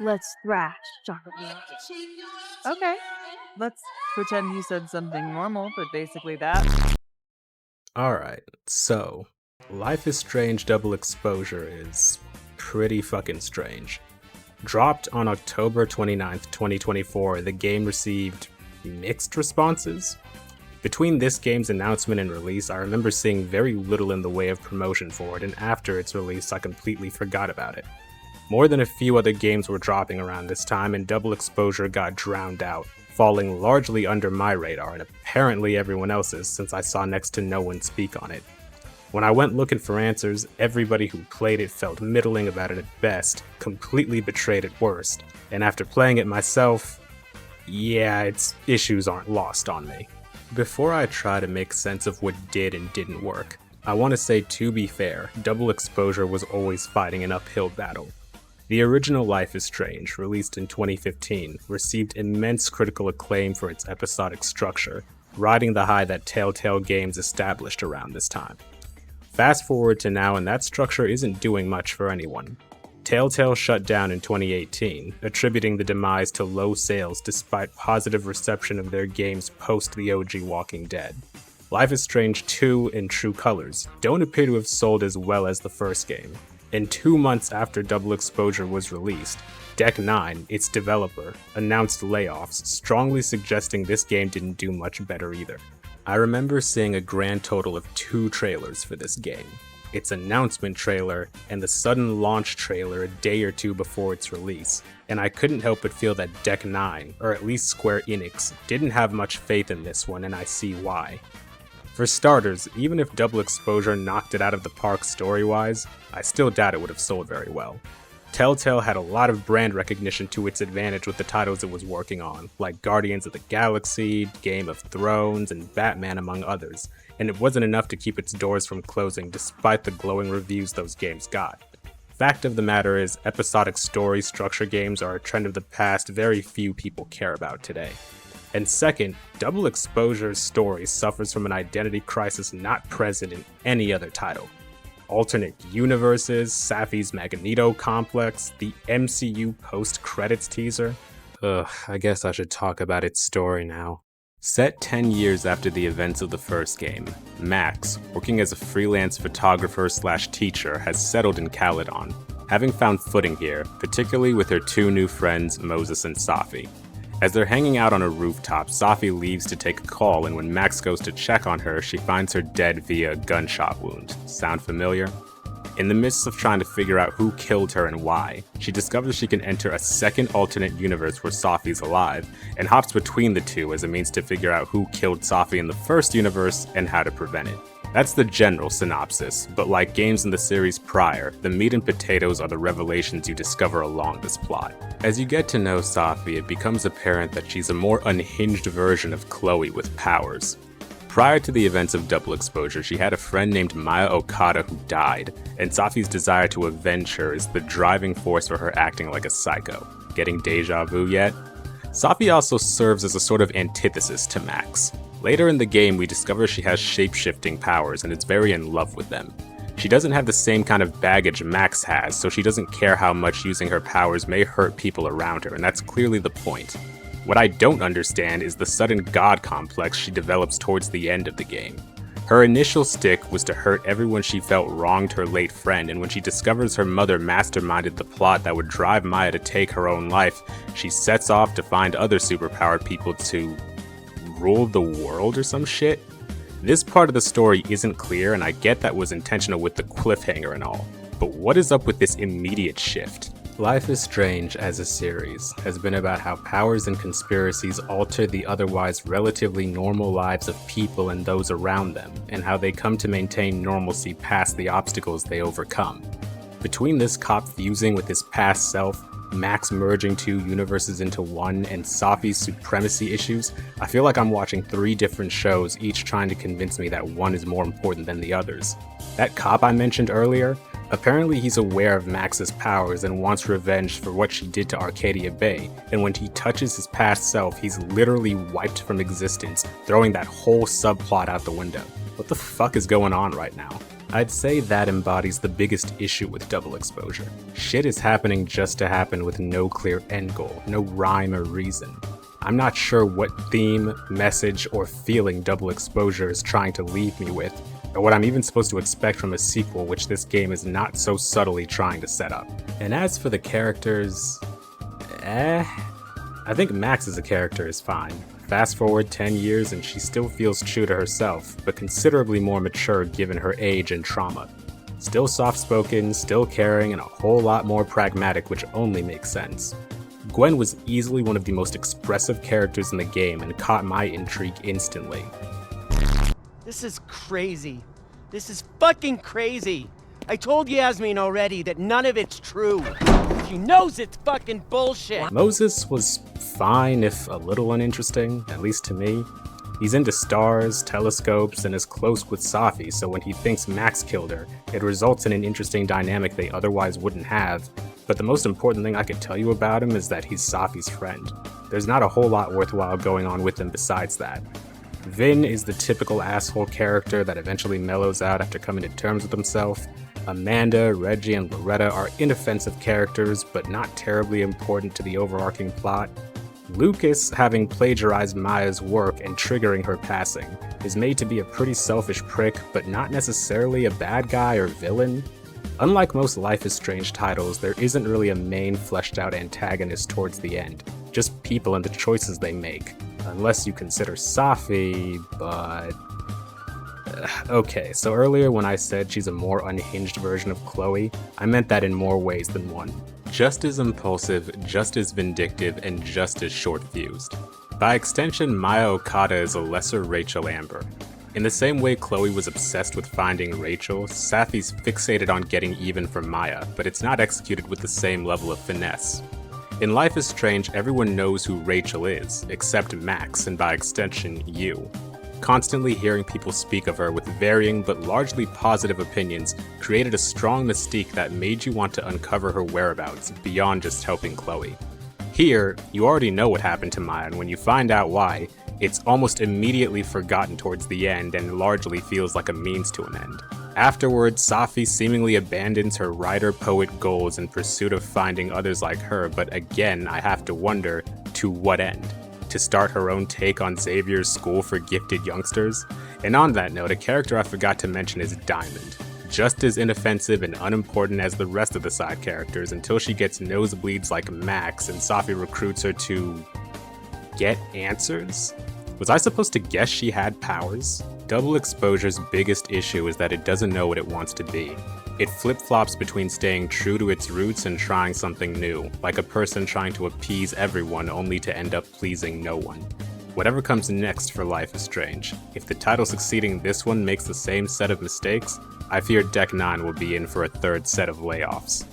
Let's thrash, chocolate. Okay, let's pretend you said something normal, but basically that. Alright, so Life is Strange Double Exposure is pretty fucking strange. Dropped on October 29th, 2024, the game received mixed responses. Between this game's announcement and release, I remember seeing very little in the way of promotion for it, and after its release, I completely forgot about it. More than a few other games were dropping around this time, and Double Exposure got drowned out, falling largely under my radar and apparently everyone else's since I saw next to no one speak on it. When I went looking for answers, everybody who played it felt middling about it at best, completely betrayed at worst, and after playing it myself, yeah, its issues aren't lost on me. Before I try to make sense of what did and didn't work, I want to say, to be fair, Double Exposure was always fighting an uphill battle. The original Life is Strange, released in 2015, received immense critical acclaim for its episodic structure, riding the high that Telltale Games established around this time. Fast forward to now and that structure isn't doing much for anyone. Telltale shut down in 2018, attributing the demise to low sales despite positive reception of their games post the OG Walking Dead. Life is Strange 2 in true colors don't appear to have sold as well as the first game. And 2 months after Double Exposure was released, Deck 9, its developer, announced layoffs, strongly suggesting this game didn't do much better either. I remember seeing a grand total of 2 trailers for this game. Its announcement trailer and the sudden launch trailer a day or two before its release, and I couldn't help but feel that Deck 9, or at least Square Enix, didn't have much faith in this one, and I see why. For starters, even if Double Exposure knocked it out of the park story-wise, I still doubt it would have sold very well. Telltale had a lot of brand recognition to its advantage with the titles it was working on, like Guardians of the Galaxy, Game of Thrones, and Batman among others, and it wasn't enough to keep its doors from closing despite the glowing reviews those games got. Fact of the matter is, episodic story structure games are a trend of the past very few people care about today. And second, Double Exposure's story suffers from an identity crisis not present in any other title. Alternate universes, Safi's Magneto complex, the MCU post-credits teaser. I guess I should talk about its story now. Set 10 years after the events of the first game, Max, working as a freelance photographer/teacher, has settled in Caledon, having found footing here, particularly with her 2 new friends, Moses and Safi. As they're hanging out on a rooftop, Safi leaves to take a call, and when Max goes to check on her, she finds her dead via a gunshot wound. Sound familiar? In the midst of trying to figure out who killed her and why, she discovers she can enter a second alternate universe where Safi's alive, and hops between the two as a means to figure out who killed Safi in the first universe and how to prevent it. That's the general synopsis, but like games in the series prior, the meat and potatoes are the revelations you discover along this plot. As you get to know Safi, it becomes apparent that she's a more unhinged version of Chloe with powers. Prior to the events of Double Exposure, she had a friend named Maya Okada who died, and Safi's desire to avenge her is the driving force for her acting like a psycho. Getting deja vu yet? Safi also serves as a sort of antithesis to Max. Later in the game, we discover she has shape-shifting powers and is very in love with them. She doesn't have the same kind of baggage Max has, so she doesn't care how much using her powers may hurt people around her, and that's clearly the point. What I don't understand is the sudden god complex she develops towards the end of the game. Her initial stick was to hurt everyone she felt wronged her late friend, and when she discovers her mother masterminded the plot that would drive Maya to take her own life, she sets off to find other superpowered people to rule the world or some shit. This part of the story isn't clear, and I get that was intentional with the cliffhanger and all, but what is up with this immediate shift? Life is Strange as a series has been about how powers and conspiracies alter the otherwise relatively normal lives of people and those around them, and how they come to maintain normalcy past the obstacles they overcome. Between this cop fusing with his past self, Max merging 2 universes into one, and Safi's supremacy issues, I feel like I'm watching 3 different shows, each trying to convince me that one is more important than the others. That cop I mentioned earlier, apparently he's aware of Max's powers and wants revenge for what she did to Arcadia Bay, and when he touches his past self, he's literally wiped from existence, throwing that whole subplot out the window. What the fuck is going on right now? I'd say that embodies the biggest issue with double exposure. Shit is happening just to happen with no clear end goal, no rhyme or reason. I'm not sure what theme, message, or feeling double exposure is trying to leave me with, or what I'm even supposed to expect from a sequel which this game is not so subtly trying to set up. And as for the characters, I think Max as a character is fine. Fast forward 10 years and she still feels true to herself, but considerably more mature given her age and trauma. Still soft-spoken, still caring, and a whole lot more pragmatic, which only makes sense. Gwen was easily one of the most expressive characters in the game and caught my intrigue instantly. This is crazy. This is fucking crazy. I told Yasmin already that none of it's true. She knows it's fucking bullshit. Moses was fine, if a little uninteresting, at least to me. He's into stars, telescopes, and is close with Safi, so when he thinks Max killed her, it results in an interesting dynamic they otherwise wouldn't have. But the most important thing I could tell you about him is that he's Safi's friend. There's not a whole lot worthwhile going on with him besides that. Vin is the typical asshole character that eventually mellows out after coming to terms with himself. Amanda, Reggie, and Loretta are inoffensive characters, but not terribly important to the overarching plot. Lucas, having plagiarized Maya's work and triggering her passing, is made to be a pretty selfish prick, but not necessarily a bad guy or villain. Unlike most Life is Strange titles, there isn't really a main fleshed out antagonist towards the end, just people and the choices they make. Unless you consider Safi, but... Okay, so earlier when I said she's a more unhinged version of Chloe, I meant that in more ways than one. Just as impulsive, just as vindictive, and just as short-fused. By extension, Maya Okada is a lesser Rachel Amber. In the same way Chloe was obsessed with finding Rachel, Safi's fixated on getting even for Maya, but it's not executed with the same level of finesse. In Life is Strange, everyone knows who Rachel is, except Max, and by extension, you. Constantly hearing people speak of her with varying but largely positive opinions created a strong mystique that made you want to uncover her whereabouts beyond just helping Chloe. Here, you already know what happened to Maya, and when you find out why, it's almost immediately forgotten towards the end and largely feels like a means to an end. Afterwards, Safi seemingly abandons her writer-poet goals in pursuit of finding others like her, but again, I have to wonder, to what end? To start her own take on Xavier's school for gifted youngsters? And on that note, a character I forgot to mention is Diamond. Just as inoffensive and unimportant as the rest of the side characters until she gets nosebleeds like Max and Safi recruits her to... get answers? Was I supposed to guess she had powers? Double Exposure's biggest issue is that it doesn't know what it wants to be. It flip-flops between staying true to its roots and trying something new, like a person trying to appease everyone only to end up pleasing no one. Whatever comes next for Life is Strange, if the title succeeding this one makes the same set of mistakes, I fear Deck 9 will be in for a third set of layoffs.